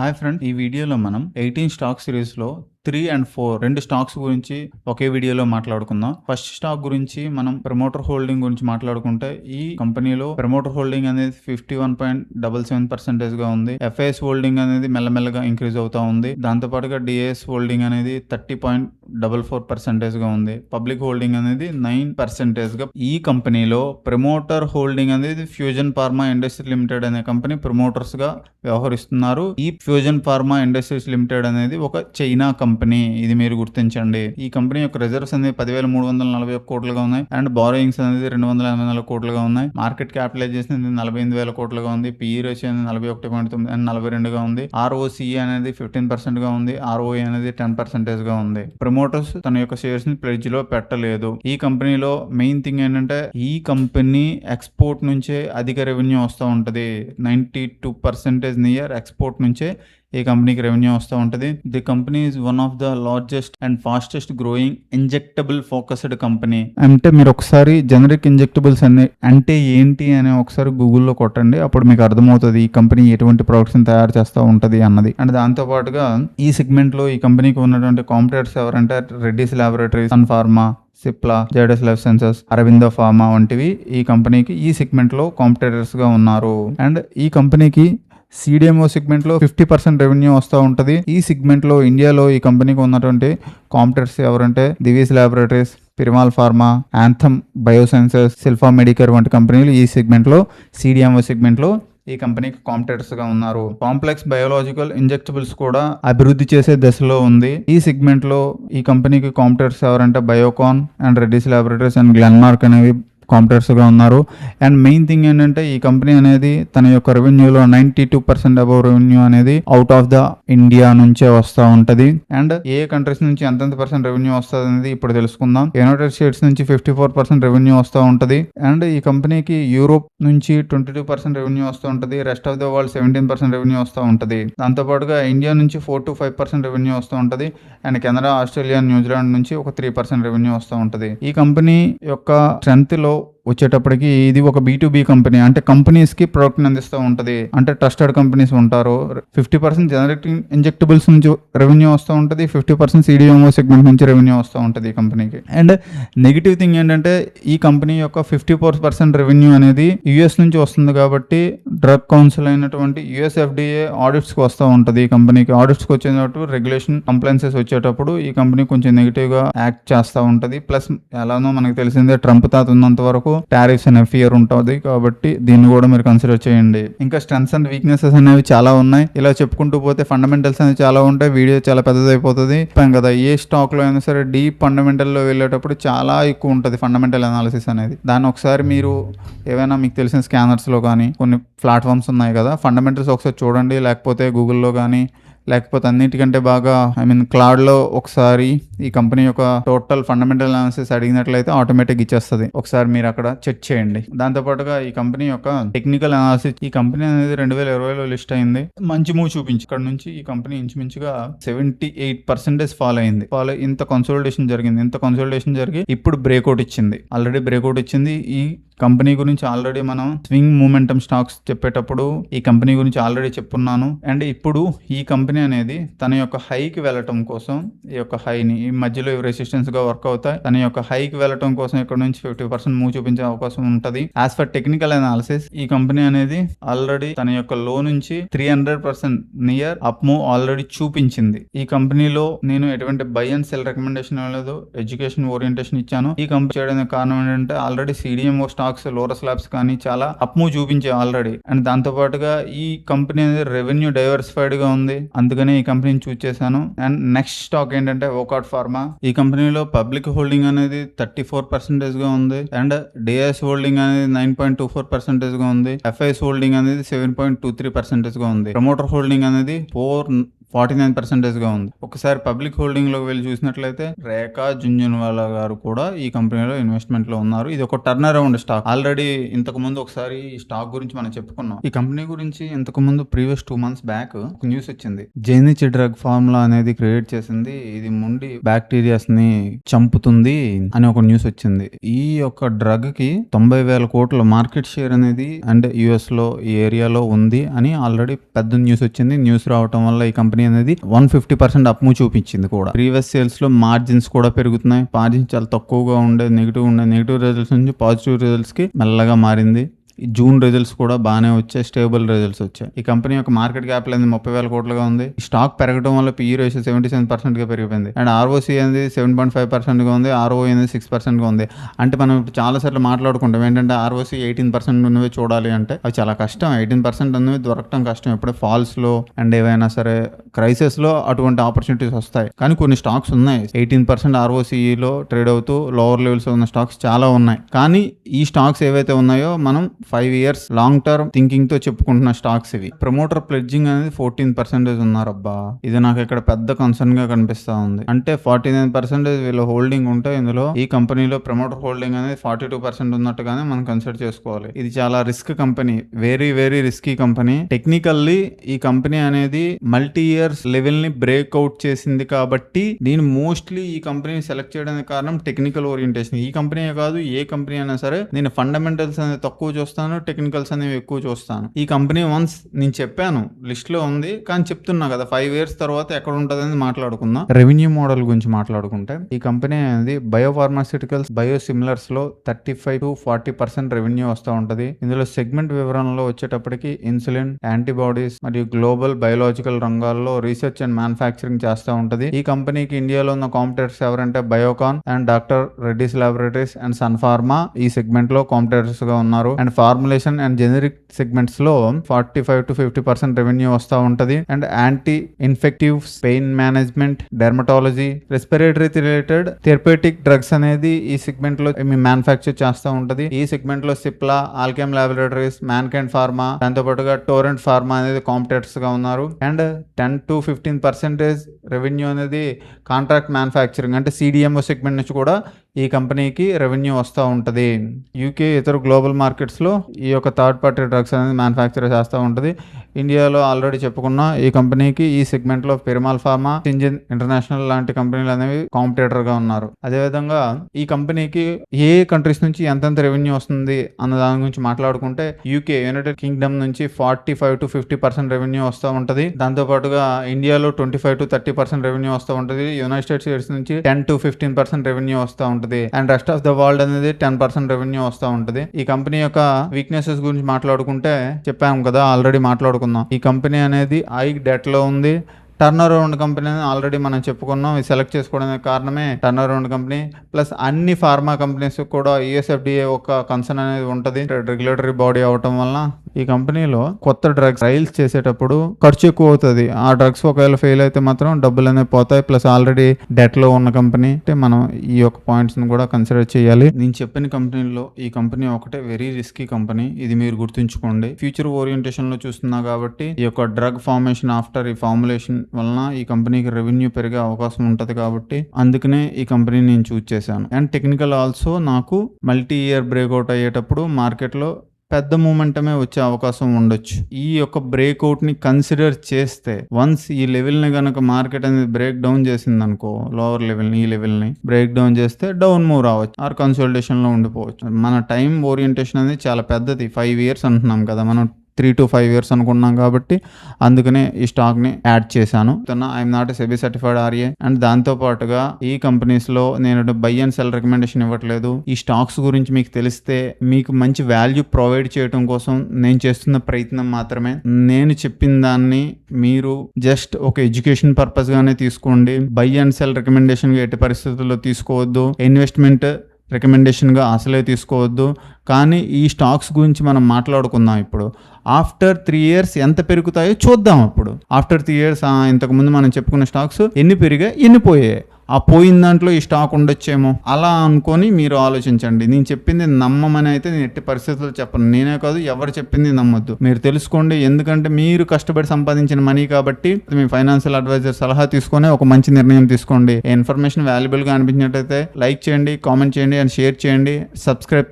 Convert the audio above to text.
Hi friend, ఈ వీడియోలో మనం 18 స్టాక్ సిరీస్లో 3 and 4 రెండు స్టాక్స్ గురించి ఒకే వీడియోలో మాట్లాడుకుందాం. ఫస్ట్ స్టాక్ గురించి మనం ప్రమోటర్ హోల్డింగ్ గురించి మాట్లాడుకుంటే ఈ కంపెనీలో ప్రమోటర్ హోల్డింగ్ అనేది 51.77% గా ఉంది. ఎఫ్ఐఎస్ హోల్డింగ్ అనేది మెల్లమెల్లగా ఇంక్రీజ్ అవుతా ఉంది. దాంతోపాటుగా డిఏఎస్ హోల్డింగ్ అనేది 30.44% గా ఉంది. పబ్లిక్ హోల్డింగ్ అనేది 9% గా. ఈ కంపెనీలో ప్రమోటర్ హోల్డింగ్ అనేది ఫ్యూజన్ ఫార్మా ఇండస్ట్రీ లిమిటెడ్ అనే కంపెనీ ప్రమోటర్స్ గా వ్యవహరిస్తున్నారు. ఈ ఫ్యూజన్ ఫార్మా ఇండస్ట్రీస్ లిమిటెడ్ అనేది ఒక చైనా కంపెనీ, ఇది మీరు గుర్తించండి. ఈ కంపెనీ యొక్క రిజర్వ్స్ అనేది 10,341 కోట్లుగా ఉన్నాయి అండ్ బారోయింగ్స్ అనేది 284 కోట్లుగా ఉన్నాయి. మార్కెట్ క్యాపిటలైజేషన్ అనేది 48,000 కోట్లుగా ఉంది. పిఈ రేషియో అనేది 41.9 అండ్ 42గా ఉంది. ROCE అనేది 15% గా ఉంది. ROE అనేది 10% గా ఉంది. ప్రమోటర్స్ తన యొక్క షేర్స్ ని ప్లెడ్జ్ లో పెట్టలేదు. ఈ కంపెనీలో మెయిన్ థింగ్ ఏంటంటే ఈ కంపెనీ ఎక్స్పోర్ట్ నుంచే అధిక రెవెన్యూ వస్తూ ఉంటది. 92% నియర్ ఎక్స్పోర్ట్ నుంచే ఈ కంపెనీకి రెవెన్యూ వస్తూ ఉంటుంది. The company is one of the largest and fastest growing injectable focused company. అంటే మీరు ఒకసారి జనరిక్ ఇంజెక్టబుల్స్ అంటే ఏంటి అని ఒకసారి గూగుల్లో కొట్టండి, అప్పుడు మీకు అర్థమవుతుంది ఈ కంపెనీ ఎటువంటి ప్రొడక్ట్స్ తయారు చేస్తూ ఉంటది అన్నది. అండ్ దాంతో పాటుగా ఈ సెగ్మెంట్ లో ఈ కంపెనీకి ఉన్నటువంటి కాంపిటేటర్స్ ఎవరంటే రెడ్డీస్ ల్యాబొరేటరీస్, సన్ ఫార్మా, సిప్లా, జైడస్ లైఫ్ సైన్సెస్, అరవిందో ఫార్మా వంటివి ఈ కంపెనీకి ఈ సెగ్మెంట్ లో కాంపిటేటర్స్ గా ఉన్నారు. అండ్ ఈ కంపెనీకి CDMO సెగ్మెంట్ లో 50% రెవెన్యూ వస్తూ ఉంటుంది. ఈ సెగ్మెంట్ లో ఇండియాలో ఈ కంపెనీకి ఉన్నటువంటి కాంపిటర్స్ ఎవరంటే Divi's laboratories, Piramal pharma, Anthem biosciences, సిల్ఫా మెడికేర్ వంటి కంపెనీలు ఈ సెగ్మెంట్ లో CDMO సెగ్మెంట్ లో ఈ కంపెనీకి కాంపిటేటర్స్ గా ఉన్నారు. కాంప్లెక్స్ బయోలాజికల్ ఇంజెక్టబుల్స్ కూడా అభివృద్ధి చేసే దశలో ఉంది. ఈ సెగ్మెంట్ లో ఈ కంపెనీకి కాంపిటేటర్స్ ఎవరంటే బయోకాన్ అండ్ రెడ్డీస్ ల్యాబొరేటరీస్ అండ్ గ్లెన్మార్క్ అనేవి కాంపిటేటర్స్ గా ఉన్నారు. అండ్ మెయిన్ థింగ్ ఏంటంటే ఈ కంపెనీ అనేది తన యొక్క రెవెన్యూలో 92% అబౌవ్ రెవెన్యూ అనేది అవుట్ ఆఫ్ ద ఇండియా నుంచే వస్తూ ఉంటది. అండ్ ఏ కంట్రీస్ నుంచి ఎంతెంత పర్సెంట్ రెవెన్యూ వస్తుంది అనేది ఇప్పుడు తెలుసుకుందాం. యునైటెడ్ స్టేట్స్ నుంచి 54% రెవెన్యూ వస్తూ ఉంటది. అండ్ ఈ కంపెనీకి యూరోప్ నుంచి 22% రెవెన్యూ వస్తూ ఉంటది. Rest of the world 17% revenue వస్తూ ఉంటది. దాంతో పాటుగా ఇండియా నుంచి 4 to 5% రెవెన్యూ వస్తూ ఉంటది. అండ్ కెనడా, ఆస్ట్రేలియా, న్యూజిలాండ్ నుంచి ఒక 3% రెవెన్యూ వస్తూ ఉంటది. ఈ కంపెనీ యొక్క స్ట్రెంత్ లో వచ్చేటప్పటికి ఇది ఒక B2B కంపెనీ, అంటే కంపెనీస్ కి ప్రొడక్ట్ అందిస్తూ ఉంటది. అంటే ట్రస్టెడ్ కంపెనీస్ ఉంటారు. 50% జనరిక్ ఇంజెక్టబుల్స్ నుంచి రెవెన్యూ వస్తూ ఉంటది. 50% CDMO సెగ్మెంట్ నుంచి రెవెన్యూ వస్తూ ఉంటది ఈ కంపెనీకి. అండ్ నెగిటివ్ థింగ్ ఏంటంటే ఈ కంపెనీ యొక్క 54% రెవెన్యూ అనేది US నుంచి వస్తుంది కాబట్టి డ్రగ్ కౌన్సిల్ అయినటువంటి US FDA ఆడిట్స్ కి వస్తూ ఉంటది. ఈ కంపెనీకి ఆడిట్స్ కి వచ్చేటప్పుడు రెగ్యులేషన్ కంప్లైన్సెస్ వచ్చేటప్పుడు ఈ కంపెనీ కొంచెం నెగిటివ్ గా యాక్ట్ చేస్తూ ఉంటది. ప్లస్ ఎలానో మనకు తెలిసిందే ట్రంప్ తాత ఉన్నంత వరకు టారిఫ్స్ అనే ఫియర్ ఉంటుంది కాబట్టి దీన్ని కూడా మీరు కన్సిడర్ చేయండి. ఇంకా స్ట్రెంగ్స్ అండ్ వీక్నెసెస్ అనేవి చాలా ఉన్నాయి. ఇలా చెప్పుకుంటూ పోతే ఫండమెంటల్స్ అనేవి చాలా ఉంటాయి. వీడియో చాలా పెద్దదైపోతుంది కదా. ఏ స్టాక్ లో అయినా సరే డీప్ ఫండమెంటల్ లో వెళ్ళేటప్పుడు చాలా ఎక్కువ ఉంటుంది ఫండమెంటల్ అనాలిసిస్ అనేది. దాన్ని ఒకసారి మీరు ఏవైనా మీకు తెలిసిన స్కానర్స్ లో కానీ కొన్ని ప్లాట్ఫామ్స్ ఉన్నాయి కదా, ఫండమెంటల్స్ ఒకసారి చూడండి. లేకపోతే గూగుల్లో కానీ లేకపోతే అన్నిటికంటే బాగా క్లౌడ్లో ఒకసారి ఈ కంపెనీ యొక్క టోటల్ ఫండమెంటల్ అనాలిసిస్ అడిగినట్లయితే ఆటోమేటిక్ ఇచ్చేస్తుంది. ఒకసారి మీరు అక్కడ చెక్ చేయండి. దాంతోపాటుగా ఈ కంపెనీ యొక్క టెక్నికల్ అనాలిసిస్, ఈ కంపెనీ అనేది 2020లో లిస్ట్ అయింది. మంచి మూవ్ చూపించి ఇక్కడ నుంచి ఈ కంపెనీ ఇంచుమించుగా 78% ఫాల్ అయింది. ఇంత కన్సోలిడేషన్ జరిగి ఇప్పుడు బ్రేక్అవుట్ ఇచ్చింది. ఆల్రెడీ బ్రేక్అవుట్ ఇచ్చింది. ఈ కంపెనీ గురించి ఆల్రెడీ మనం స్వింగ్ మూమెంటమ్ స్టాక్స్ చెప్పేటప్పుడు ఈ కంపెనీ గురించి ఆల్రెడీ చెప్పున్నాను. అండ్ ఇప్పుడు ఈ కంపెనీ అనేది తన యొక్క హైకి వెళ్ళటం కోసం ఈ యొక్క హైని ఈ మధ్యలో రెసిస్టెన్స్ గా వర్క్ అవుతాయి. తన యొక్క హైకి వెళ్ళటం కోసం ఇక్కడ నుంచి 50% మూవ్ చూపించే అవకాశం ఉంటది. యాజ్ ఫర్ టెక్నికల్ అనాలిసిస్ ఈ కంపెనీ అనేది ఆల్రెడీ తన యొక్క లో నుంచి 300% నియర్ అప్ మూవ్ ఆల్రెడీ చూపించింది. ఈ కంపెనీలో నేను ఎటువంటి బై అండ్ సెల్ రికమెండేషన్ ఇవ్వలేదు, ఎడ్యుకేషన్ ఓరియంటేషన్ ఇచ్చాను. ఈ కంపెనీ చేయడానికి కారణం ఏంటంటే already CDMO stocks, Laurus labs కానీ చాలా అప్ మూవ్ చూపించాయి ఆల్రెడీ. అండ్ దాంతో పాటుగా ఈ కంపెనీ అనేది రెవెన్యూ డైవర్సిఫైడ్ గా ఉంది, అందుకనే ఈ కంపెనీని చూస్ చేశాను. అండ్ నెక్స్ట్ స్టాక్ ఏంటంటే వోకాట్ ఫార్మా. ఈ కంపెనీలో పబ్లిక్ హోల్డింగ్ అనేది 34% గా ఉంది. అండ్ డిఎస్ హోల్డింగ్ అనేది 9.24% గా ఉంది. ఎఫ్ఐఎస్ హోల్డింగ్ అనేది 7.23% గా ఉంది. ప్రమోటర్ హోల్డింగ్ అనేది 49% గా ఉంది. ఒకసారి పబ్లిక్ హోల్డింగ్ లోకి వెళ్ళి చూసినట్లయితే రేఖా జుంజున్వాలా గారు కూడా ఈ కంపెనీలో ఇన్వెస్ట్మెంట్ లో ఉన్నారు. ఇది ఒక టర్న్ అరౌండ్ స్టాక్. ఆల్రెడీ ఇంతకు ముందు ఒకసారి ఈ స్టాక్ గురించి మనం చెప్పుకున్నాం. ఈ కంపెనీ గురించి ఇంతకు ముందు ప్రీవియస్ 2 months బ్యాక్ ఒక న్యూస్ వచ్చింది. జెనిచ్ డ్రగ్ ఫార్ములా అనేది క్రియేట్ చేసింది, ఇది ముండి బ్యాక్టీరియాస్ ని చంపుతుంది అని ఒక న్యూస్ వచ్చింది. ఈ యొక్క డ్రగ్ కి 90,000 కోట్ల మార్కెట్ షేర్ అనేది అండ్ యుఎస్ లో ఈ ఏరియాలో ఉంది అని ఆల్రెడీ పెద్ద న్యూస్ వచ్చింది. న్యూస్ రావటం వల్ల ఈ కంపెనీ అనేది 150% అప్ మూవ్ చూపించింది కూడా. ప్రీవియస్ సేల్స్ లో మార్జిన్స్ కూడా పెరుగుతున్నాయి. మార్జిన్స్ చాలా తక్కువగా ఉండే నెగిటివ్ రిజల్ట్స్ నుంచి పాజిటివ్ రిజల్ట్స్ కి మెల్లగా మారింది. జూన్ రిజల్ట్స్ కూడా బాగానే వచ్చాయి, స్టేబుల్ రిజల్ట్స్ వచ్చాయి. ఈ కంపెనీ యొక్క మార్కెట్ క్యాపిటల్ అనేది 30,000 కోట్లుగా ఉంది. ఈ స్టాక్ పెరగడం వల్ల PE రేషియో 77% గా పెరిగిపోయింది అండ్ ROC అనేది 7.5% గా ఉంది, ROE అనేది 6% గా ఉంది. అంటే మనం ఇప్పుడు చాలా సార్లు మాట్లాడుకుంటాం ఏంటంటే ROC 18% ఉన్నవి చూడాలి అంటే అవి చాలా కష్టం. 18% ఉన్నవి దొరకటం కష్టం. ఎప్పుడే ఫాల్స్ లో అండ్ ఏవైనా సరే క్రైసిస్ లో అటువంటి ఆపర్చునిటీస్ వస్తాయి. కానీ కొన్ని స్టాక్స్ ఉన్నాయి 18% ROCE లో ట్రేడ్ అవుతూ లోవర్ లెవెల్స్ ఉన్న స్టాక్స్ చాలా ఉన్నాయి. కానీ ఈ స్టాక్స్ ఏవైతే ఉన్నాయో మనం 5 years లాంగ్ టర్మ్ థింకింగ్ తో చెప్పుకుంటున్న స్టాక్స్ ఇవి. ప్రమోటర్ ప్లెడ్జింగ్ అనేది 14% ఉన్నారబ్బా. ఇది నాకు ఇక్కడ పెద్ద కన్సర్న్ గా కనిపిస్తా ఉంది. అంటే 49% వీళ్ళ హోల్డింగ్ ఉంటే ఇందులో ఈ కంపెనీలో ప్రమోటర్ హోల్డింగ్ అనేది 42% ఉన్నట్టుగానే మనం కన్సిడర్ చేసుకోవాలి. ఇది చాలా risk company, very very risky company. Technically ఈ కంపెనీ అనేది మల్టీ ఇయర్స్ లెవెల్ ని బ్రేక్అవుట్ చేసింది కాబట్టి దీని మోస్ట్లీ ఈ కంపెనీని సెలెక్ట్ చేయడానికి కారణం టెక్నికల్ ఓరియంటేషన్. ఈ కంపెనీ కాదు ఏ కంపెనీ అయినా సరే నేను ఫండమెంటల్స్ అనేది తక్కువ చూస్తాను, టెక్నికల్స్ అనేవి ఎక్కువ చూస్తాను. ఈ కంపెనీ వన్స్ నేను చెప్పాను లిస్ట్ లో ఉంది కానీ చెప్తున్నా కదా 5 years తర్వాత ఎక్కడ ఉంటుంది అని మాట్లాడుకుందాం. రెవెన్యూ మోడల్ గురించి మాట్లాడుకుంటే ఈ కంపెనీ అనేది బయోఫార్మాస్యూటికల్స్ బయోసిమిలర్స్ లో 35 to 40% రెవెన్యూ వస్తూ ఉంటది. ఇందులో సెగ్మెంట్ వివరణలో వచ్చేటప్పటికి ఇన్సులిన్, యాంటీబాడీస్ మరియు గ్లోబల్ బయోలాజికల్ రంగాల్లో రీసెర్చ్ అండ్ మ్యానుఫ్యాక్చరింగ్ చేస్తూ ఉంటది. ఈ కంపెనీకి ఇండియాలో ఉన్న కాంపిటేటర్స్ ఎవరంటే Biocon and doctor Reddy's laboratories and Sun pharma ఈ సెగ్మెంట్ లో కాంపిటేటర్స్ గా ఉన్నారు. And formulation and generic segments లో 45 to 50% రెవెన్యూ వస్తూ ఉంటది. And anti infectives, pain management, dermatology, respiratory related therapeutic drugs అనేది ఈ సెగ్మెంట్ లో మ్యానుఫ్యాక్చర్ చేస్తూ ఉంటది. ఈ సెగ్మెంట్ లో Cipla, Alkem laboratories, mankind pharma, దాంతో పాటుగా టోరెంట్ ఫార్మా అనేది కాంపిటేటర్స్ గా ఉన్నారు. అండ్ 10 to 15% రెవెన్యూ అనేది కాంట్రాక్ట్ మ్యానుఫ్యాక్చరింగ్ అంటే CDMO సెగ్మెంట్ నుంచి కూడా ఈ కంపెనీకి రెవెన్యూ వస్తూ ఉంటది. UK ఇతర గ్లోబల్ మార్కెట్స్ లో ఈ యొక్క థర్డ్ పార్టీ డ్రగ్స్ అనేది మ్యానుఫ్యాక్చర్ చేస్తూ ఉంటది. ఇండియాలో ఆల్రెడీ చెప్పుకున్న ఈ కంపెనీకి ఈ సెగ్మెంట్ లో పెరుమాల్ ఫార్మా, సింజిన్ ఇంటర్నేషనల్ లాంటి కంపెనీలు అనేవి కాంపిటేటర్ గా ఉన్నారు. అదేవిధంగా ఈ కంపెనీకి ఏ కంట్రీస్ నుంచి ఎంతెంత రెవెన్యూ వస్తుంది అన్న దాని గురించి మాట్లాడుకుంటే UK యునైటెడ్ కింగ్డమ్ నుంచి 45 to 50% రెవెన్యూ వస్తూ ఉంటది. దాంతో పాటుగా ఇండియాలో 25 to 30% రెవెన్యూ వస్తూ ఉంటది. యునైటెడ్ స్టేట్స్ నుంచి 10 to 15% రెవెన్యూ వస్తూ ఉంటది. And rest of the world అనేది 10% రెవెన్యూ వస్తూ ఉంటది. ఈ కంపెనీ యొక్క వీక్నెసెస్ గురించి మాట్లాడుకుంటే చెప్పాము కదా ఆల్రెడీ మాట్లాడుకుందాం. ఈ కంపెనీ అనేది హై డెట్ లో ఉంది. టర్న్ అరౌండ్ కంపెనీ ఆల్రెడీ మనం చెప్పుకున్నాం. ఇది సెలెక్ట్ చేసుకోవడానికి కారణమే టర్న్ అరౌండ్ కంపెనీ ప్లస్ అన్ని ఫార్మా కంపెనీస్ కూడా USFDA ఒక కన్సర్న్ అనేది ఉంటుంది, రెగ్యులేటరీ బాడీ అవటం వల్ల. ఈ కంపెనీలో కొత్త డ్రగ్స్ ట్రయల్స్ చేసేటప్పుడు ఖర్చు ఎక్కువ అవుతుంది. ఆ డ్రగ్స్ ఒకవేళ ఫెయిల్ అయితే మాత్రం డబ్బులు అనేవి పోతాయి. ప్లస్ ఆల్రెడీ డెట్ లో ఉన్న కంపెనీ అంటే మనం ఈ యొక్క పాయింట్స్ ని కూడా కన్సిడర్ చేయాలి. నేను చెప్పిన కంపెనీలో ఈ కంపెనీ ఒకటే వెరీ రిస్కీ కంపెనీ, ఇది మీరు గుర్తుంచుకోండి. ఫ్యూచర్ ఓరియంటేషన్ లో చూస్తున్నా కాబట్టి ఈ యొక్క డ్రగ్ ఫార్మేషన్ ఆఫ్టర్ ఈ ఫార్ములేషన్ వలన ఈ కంపెనీకి రెవెన్యూ పెరిగే అవకాశం ఉంటది కాబట్టి అందుకనే ఈ కంపెనీ నేను చూస్ చేశాను. అండ్ టెక్నికల్ ఆల్సో నాకు మల్టీ ఇయర్ బ్రేక్అవుట్ అయ్యేటప్పుడు మార్కెట్ లో పెద్ద మూమెంటమే వచ్చే అవకాశం ఉండొచ్చు. ఈ యొక్క బ్రేక్అవుట్ ని కన్సిడర్ చేస్తే వన్స్ ఈ లెవెల్ ని కనుక మార్కెట్ అనేది బ్రేక్ డౌన్ చేసింది అనుకో, లోవర్ లెవెల్ ని ఈ లెవెల్ ని బ్రేక్ డౌన్ చేస్తే డౌన్ మూవ్ రావచ్చు ఆర్ కన్సల్టేషన్ లో ఉండిపోవచ్చు. మన టైం ఓరియంటేషన్ అనేది చాలా పెద్దది. 5 years అంటున్నాం కదా మనం, 3 to 5 years అనుకున్నాం కాబట్టి అందుకనే ఈ స్టాక్ ని యాడ్ చేశాను. I'm not SEBI certified RA. And దాంతో పాటుగా ఈ కంపెనీస్ లో నేను బై అండ్ సెల్ రికమెండేషన్ ఇవ్వట్లేదు. ఈ స్టాక్స్ గురించి మీకు తెలిస్తే మీకు మంచి వాల్యూ ప్రొవైడ్ చేయడం కోసం నేను చేస్తున్న ప్రయత్నం మాత్రమే. నేను చెప్పిన దాన్ని మీరు జస్ట్ ఒక ఎడ్యుకేషన్ పర్పస్ గానే తీసుకోండి. బై అండ్ సెల్ రికమెండేషన్ గా ఎట్టి పరిస్థితుల్లో తీసుకోవద్దు. ఇన్వెస్ట్మెంట్ రికమెండేషన్ గా అసలే తీసుకోవద్దు. కానీ ఈ స్టాక్స్ గురించి మనం మాట్లాడుకుందాం. ఇప్పుడు ఆఫ్టర్ 3 years ఎంత పెరుగుతాయో చూద్దాం. అప్పుడు ఆఫ్టర్ 3 years ఇంతకుముందు మనం చెప్పుకున్న స్టాక్స్ ఎన్ని పెరిగాయి, ఎన్ని పోయాయి ఆ పోయిన దాంట్లో ఈ స్టాక్ ఉండొచ్చేమో అలా అనుకొని మీరు ఆలోచించండి. నేను చెప్పింది నమ్మమని అయితే నేను ఎట్టి పరిస్థితుల్లో చెప్పను. నేనే కాదు, ఎవరు చెప్పింది నమ్మొద్దు. మీరు తెలుసుకోండి. ఎందుకంటే మీరు కష్టపడి సంపాదించిన మనీ కాబట్టి మీ ఫైనాన్షియల్ అడ్వైజర్ సలహా తీసుకొని ఒక మంచి నిర్ణయం తీసుకోండి. ఇన్ఫర్మేషన్ వాల్యుబుల్ గా అనిపించినట్టయితే లైక్ చేయండి, కామెంట్ చేయండి అండ్ షేర్ చేయండి. సబ్స్క్రైబ్